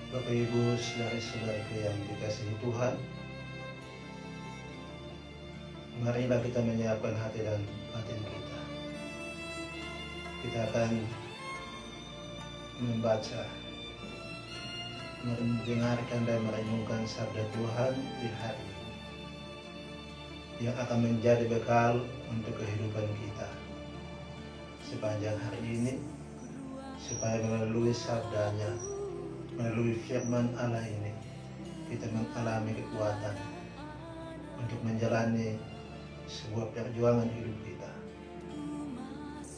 Bapak Ibu, saudara-saudaraku yang dikasihi Tuhan, marilah kita menyiapkan hati dan batin kita. Kita akan membaca, mendengarkan dan merenungkan sabda Tuhan di hari ini, yang akan menjadi bekal untuk kehidupan kita sepanjang hari ini, supaya melalui sabdanya, melalui firman Allah ini, kita mengalami kekuatan untuk menjalani sebuah perjuangan hidup kita,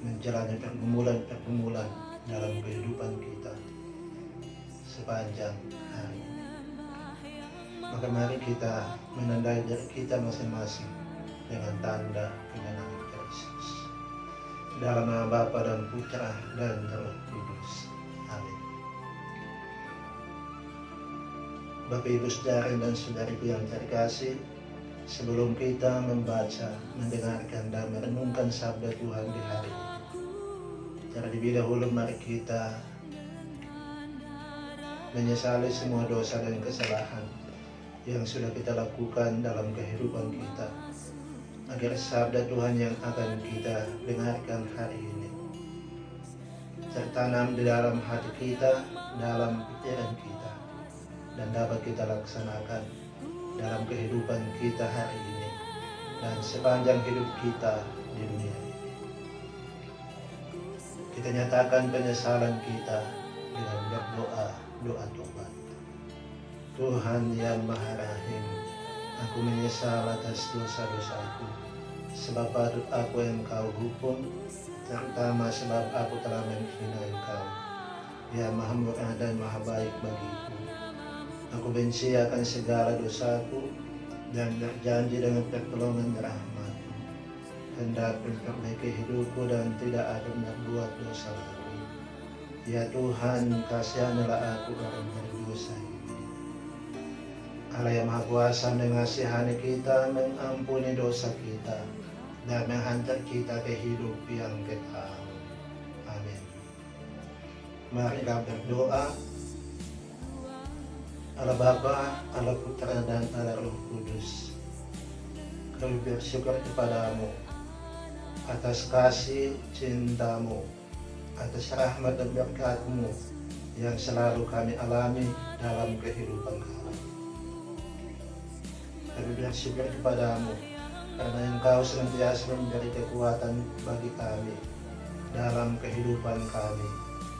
menjalani pergumulan-pergumulan dalam kehidupan kita sepanjang hari. Maka mari kita menandai diri kita masing-masing dengan tanda kemenangan Kristus. Dalam nama Bapa dan Putra dan Roh Kudus. Amin. Bapak Ibu saudari dan saudariku yang terkasih, sebelum kita membaca, mendengarkan dan merenungkan sabda Tuhan di hari ini, terlebih dahulu mari kita menyesali semua dosa dan kesalahan yang sudah kita lakukan dalam kehidupan kita, agar sabda Tuhan yang akan kita dengarkan hari ini tertanam di dalam hati kita, dalam pikiran kita, dan dapat kita laksanakan dalam kehidupan kita hari ini dan sepanjang hidup kita di dunia ini. Kita nyatakan penyesalan kita dengan berdoa, doa tobat. Tuhan yang Maha Rahim, aku menyesal atas dosa-dosaku, sebab patut aku Engkau hukum, terutama sebab aku telah menghina Engkau, yang Maha Murah dan Maha Baik bagiku. Aku benci akan segala dosaku dan berjanji dengan pertolongan rahmat-Mu, hendak memperbaiki hidupku dan tidak akan berbuat dosa lagi. Ya Tuhan, kasihanilah aku karena dosa ini. Allah yang Maha Kuasa mengasihani kita, mengampuni dosa kita, dan menghantar kita ke hidup yang kekal. Amin. Mari kita berdoa. Allah Bapa, Allah Putra dan Allah Roh Kudus, kami bersyukur kepadamu atas kasih cintamu, atas rahmat dan berkat-Mu yang selalu kami alami dalam kehidupan kami. Kami bersyukur kepadamu karena Engkau senantiasa memberi kekuatan bagi kami dalam kehidupan kami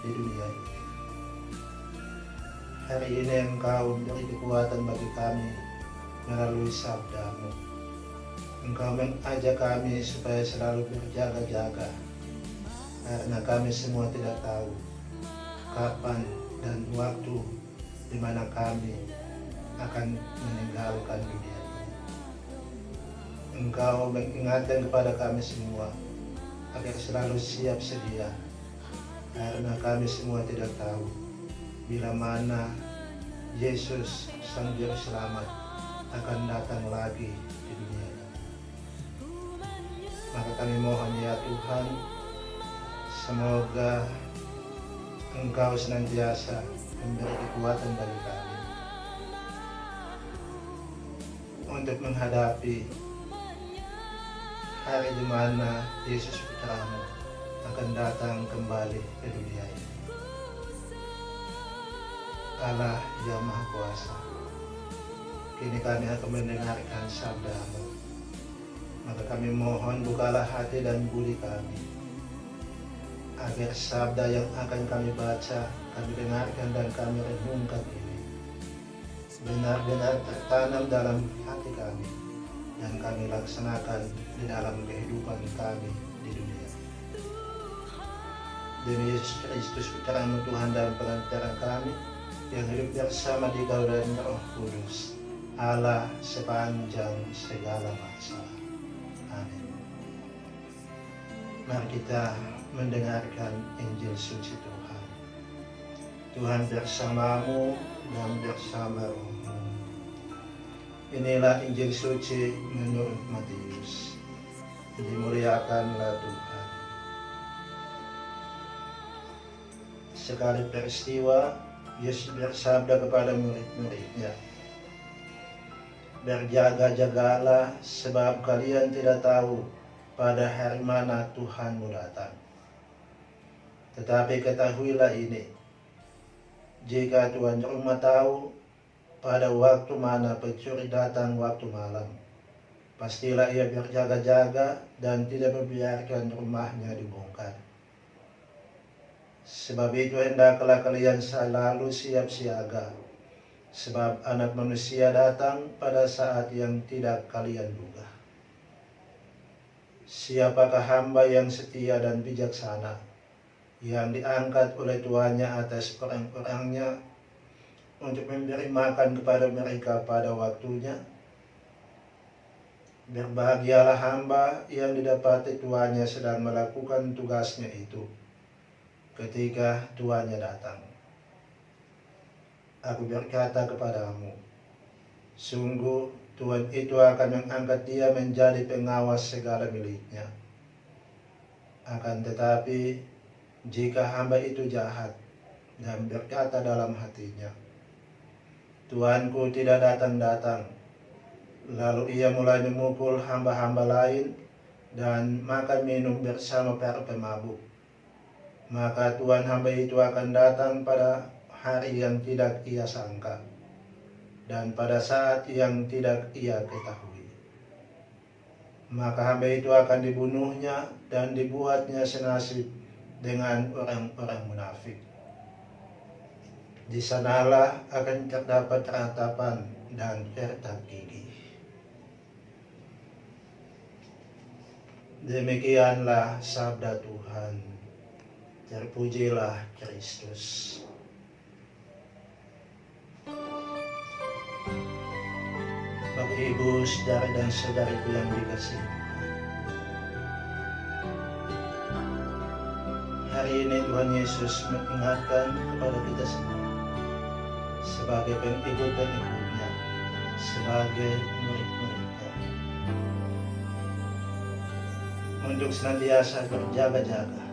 di dunia ini. Hari ini Engkau memberi kekuatan bagi kami melalui sabda-Mu. Engkau mengajak kami supaya selalu berjaga-jaga, karena kami semua tidak tahu kapan dan waktu di mana kami akan meninggalkan dunia ini. Engkau mengingatkan kepada kami semua agar selalu siap sedia, karena kami semua tidak tahu bila mana Yesus Sang Juru Selamat akan datang lagi di dunia ini. Maka kami mohon ya Tuhan, semoga Engkau senantiasa memberi kekuatan bagi kami untuk menghadapi hari di mana Yesus Putra-Mu akan datang kembali ke dunia ini. Allah yang Maha Kuasa, kini kami akan mendengarkan sabda-Mu. Maka kami mohon bukalah hati dan budi kami, agar sabda yang akan kami baca, kami dengarkan dan kami renungkan ini benar-benar tertanam dalam hati kami dan kami laksanakan di dalam kehidupan kami di dunia. Demi Yesus Kristus Putra-Mu Tuhan dan Pengantara kami, yang hidup bersama di Kau dan Roh Kudus, Allah sepanjang segala masa. Amin. Mari kita mendengarkan Injil suci Tuhan. Tuhan bersamamu dan bersama rohmu. Inilah Injil suci menurut Matius. Dimuliakanlah Tuhan. Sekali peristiwa, Yesus bersabda kepada murid-muridnya, "Berjaga-jagalah, sebab kalian tidak tahu pada hari mana Tuhanmu datang. Tetapi ketahuilah ini, jika tuan rumah tahu pada waktu mana pencuri datang waktu malam, pastilah ia berjaga-jaga dan tidak membiarkan rumahnya dibongkar. Sebab itu hendaklah kalian selalu siap siaga, sebab Anak Manusia datang pada saat yang tidak kalian duga. Siapakah hamba yang setia dan bijaksana, yang diangkat oleh tuannya atas orang-orangnya untuk memberi makan kepada mereka pada waktunya? Berbahagialah hamba yang didapati tuannya sedang melakukan tugasnya itu ketika tuannya datang. Aku berkata kepadamu, sungguh Tuhan itu akan mengangkat dia menjadi pengawas segala miliknya. Akan tetapi, jika hamba itu jahat dan berkata dalam hatinya, Tuanku tidak datang-datang, lalu ia mulai memukul hamba-hamba lain dan makan minum bersama para pemabuk, maka Tuhan hamba itu akan datang pada hari yang tidak ia sangka dan pada saat yang tidak ia ketahui. Maka hamba itu akan dibunuhnya dan dibuatnya senasib dengan orang-orang munafik. Di sanalah akan terdapat ratapan dan retak gigi." Demikianlah sabda Tuhan. Terpujilah Kristus. Bapak, Ibu, saudara dan saudariku yang dikasihi, hari ini Tuhan Yesus mengingatkan kepada kita semua sebagai pengikut-pengikutnya, sebagai murid-muridnya, untuk senantiasa berjaga-jaga,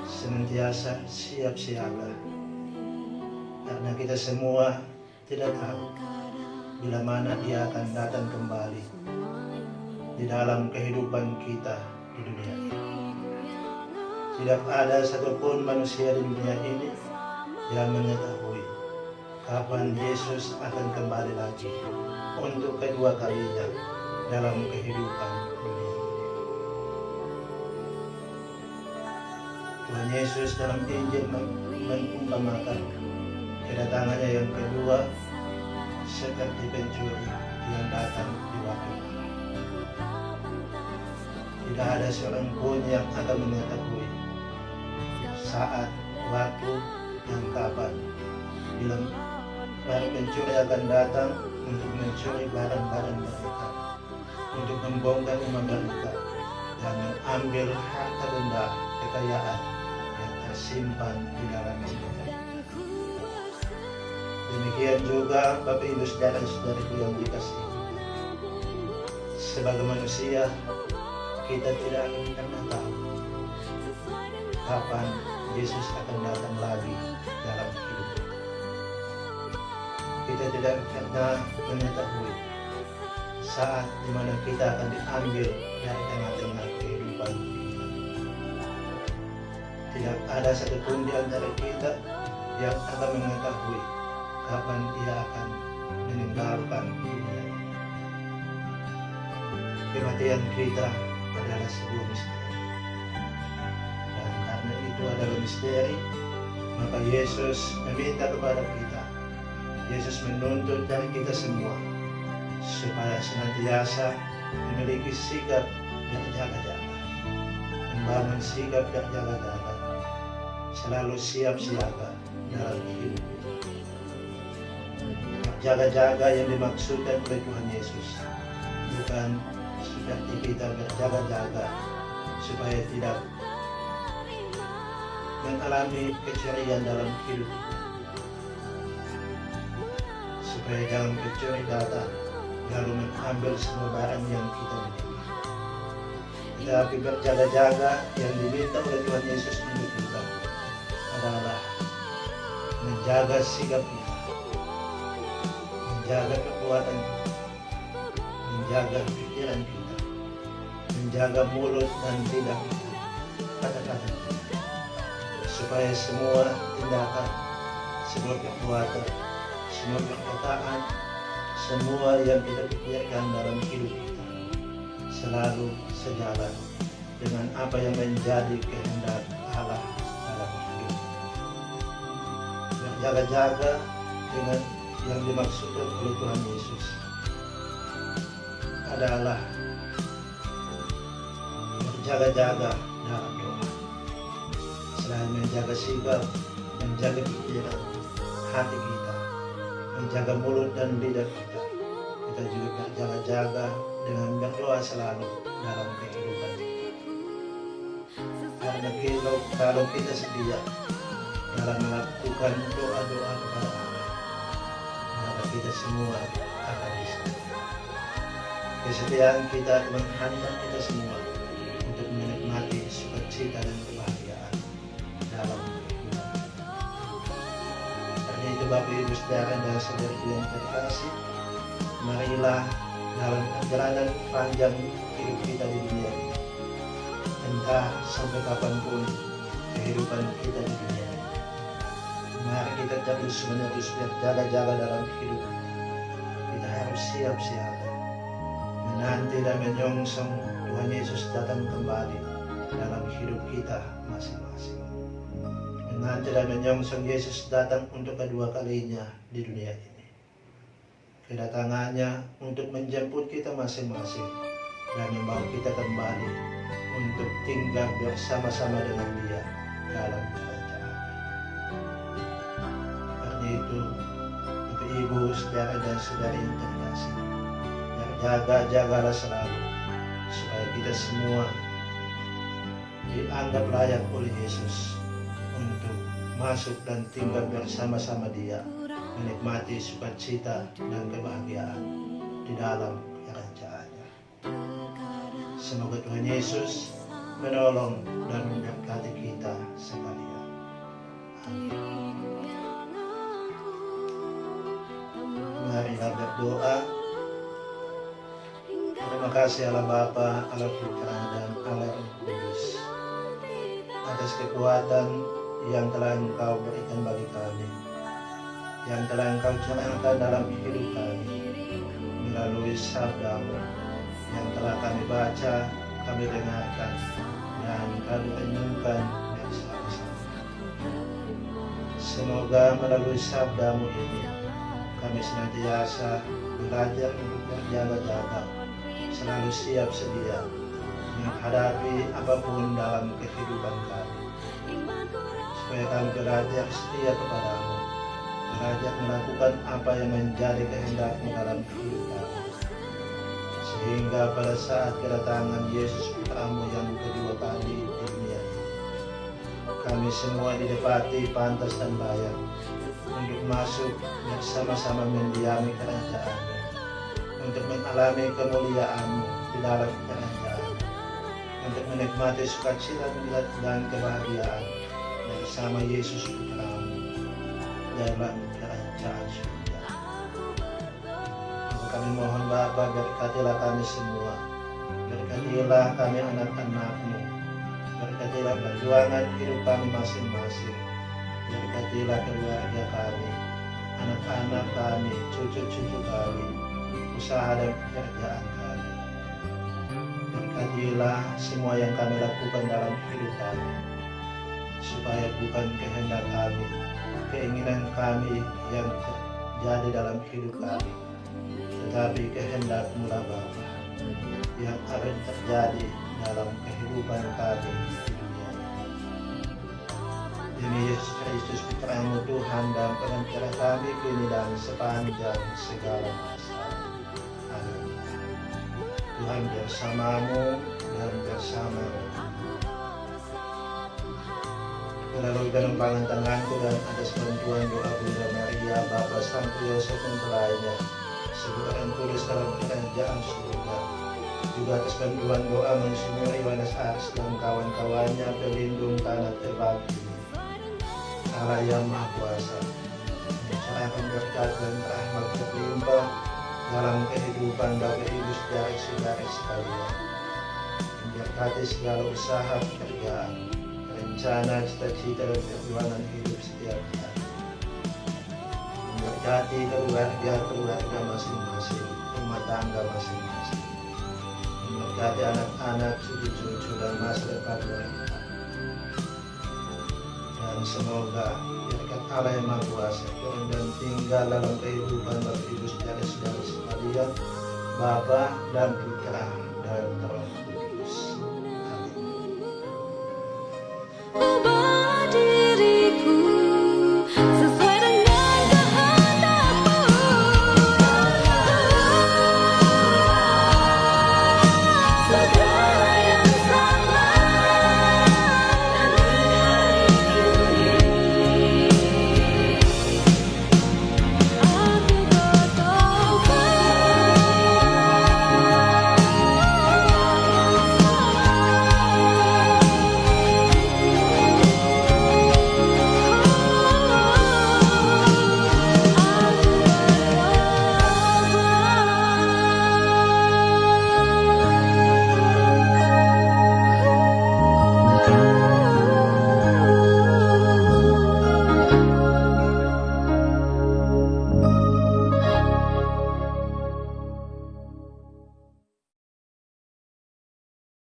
senantiasa siap siaga, karena kita semua tidak tahu bila mana Dia akan datang kembali di dalam kehidupan kita di dunia ini. Tidak ada satupun manusia di dunia ini yang mengetahui kapan Yesus akan kembali lagi untuk kedua kalinya dalam kehidupan dunia ini. Tuhan Yesus dalam Injil mengumpamakan kedatangannya yang kedua seperti pencuri yang datang di waktu malam. Tidak ada seorang pun yang akan mengetahui saat, waktu, dan kapan bila para pencuri akan datang untuk mencuri barang-barang mereka, untuk membongkar rumah mereka, dan mengambil harta benda kekayaan yang tersimpan di dalam mereka. Demikian juga Bapak, Ibu, saudara-saudariku yang dikasihi, sebagai manusia kita tidak akan pernah tahu kapan Yesus akan datang lagi dalam hidup kita. Kita tidak pernah mengetahui saat di mana kita akan diambil dari tengah-tengah kehidupan kita. Tidak ada satupun di antara kita yang akan mengetahui kapan Dia akan meninggalkan dunia ini. Kematian kita adalah sebuah misteri, dan karena itu adalah misteri, maka Yesus meminta kepada kita, Yesus menuntut dari kita semua supaya senantiasa memiliki sikap berjaga-jaga, membangun sikap berjaga-jaga, selalu siap siaga dalam hidup. Berjaga-jaga yang dimaksudkan oleh Tuhan Yesus bukan seperti kita berjaga-jaga supaya tidak mengalami kecurian dalam hidup kita, supaya jangan pencuri datang lalu mengambil semua barang yang kita miliki. Tetapi berjaga-jaga yang diminta oleh Tuhan Yesus untuk kita adalah menjaga sikap kita, menjaga kekuatan kita, menjaga pikiran kita, menjaga mulut dan lidah kita, kata-kata kita, supaya semua tindakan, semua perbuatan, semua perkataan, semua yang kita pikirkan dalam hidup kita selalu sejalan dengan apa yang menjadi kehendak Allah dalam hidup. Berjaga-jaga dengan yang dimaksudkan oleh Tuhan Yesus adalah berjaga-jaga dalam doa. Selain menjaga sikap, menjaga pikiran, hati kita, menjaga mulut dan lidah kita, kita juga berjaga-jaga dengan berdoa selalu dalam kehidupan kita. Karena kalau kita setia dalam melakukan doa-doa kepada Allah, maka kita semua akan bisa. Kesetiaan kita menghantar kita semua untuk menikmati sukacita dan kebahagiaan dalam kehidupan. Karena itu Bapak Ibu Saudara dan saudaraku yang terkasih, marilah dalam perjalanan panjang hidup kita di dunia ini, entah sampai kapanpun kehidupan kita di dunia ini, mari kita terus-menerus berjaga-jaga dalam hidup kita. Kita harus siap-siaga menanti dan menyongsong Tuhan Yesus datang kembali dalam hidup kita masing-masing. Menanti dan menyongsong Yesus datang untuk kedua kalinya di dunia ini. Kedatangannya untuk menjemput kita masing-masing dan membawa kita kembali untuk tinggal bersama-sama dengan Dia dalam kerajaan. Karena itu, Bapak Ibu, saudara dan saudari yang terkasih, berjaga-jagalah selalu supaya kita semua dianggap layak oleh Yesus untuk masuk dan tinggal bersama-sama Dia, menikmati sukacita dan kebahagiaan di dalam kerajaannya. Semoga Tuhan Yesus menolong dan memberkati kita sekalian. Amin. Marilah berdoa. Terima kasih Allah Bapa, Allah Putra, dan Allah Roh Kudus atas kekuatan yang telah Engkau berikan bagi kami, yang telah Engkau curahkan dalam hidup kami melalui sabda-Mu yang telah kami baca, kami dengarkan, dan kami renungkan bersama-sama. Semoga melalui sabda-Mu ini kami senantiasa belajar untuk berjaga-jaga, selalu siap sedia menghadapi apapun dalam kehidupan kami, supaya kami belajar setia kepadamu, belajar melakukan apa yang menjadi kehendak-Mu dalam hidup kami, sehingga pada saat kedatangan Yesus Putra-Mu yang kedua kali di dunia ini, kami semua didapati pantas dan layak untuk masuk bersama-sama mendiami kerajaan-Mu, untuk mengalami kemuliaan-Mu di dalam kerajaan, untuk menikmati sukacita dan kebahagiaan bersama Yesus Putra-Mu dalam kerajaan surga. Kami mohon Bapa, berkatilah kami semua, berkatilah kami anak-anak-Mu, berkatilah perjuangan hidup kami masing-masing, berkatilah keluarga kami, anak-anak kami, cucu-cucu kami, usaha dan pekerjaan kami. Berkatilah semua yang kami lakukan dalam hidup kami, supaya bukan kehendak kami, keinginan kami yang terjadi dalam hidup kami, tetapi kehendak-Mu lah Bapa yang akan terjadi dalam kehidupan kami di dunia ini. Demi Yesus Kristus Putra-Mu Tuhan dan Pengampun kami kini dan sepanjang segala masa. Amin. Tuhan bersama-Mu dan bersama-Mu. Melalui penumpangan tanganku dan atas bantuan doa Bunda Maria, Bapa Santo Yosef dan lainnya, sebuah yang tulis dalam kerajaan surga, juga atas bantuan doa Monsinyur Yohanes Ars dan kawan-kawannya pelindung tanah terbaik ini, Allah yang Maha Kuasa, dan telah berlimpah dalam kehidupan Bapak Ibu saudara-saudara sekalian. Memberkati segala usaha pekerjaan, rencana, cita-cita dan perjuangan hidup setiap hari. Memberkati keluarga masing-masing, rumah tangga masing-masing. Memberkati anak-anak, cucu-cucu dan masa depan mereka. Dan semoga berkat Allah yang Maha Kuasa turun dan tinggal dalam kehidupan Bapak Ibu saudara-saudara sekalian, Bapa dan Putra dan Roh Kudus. Amin.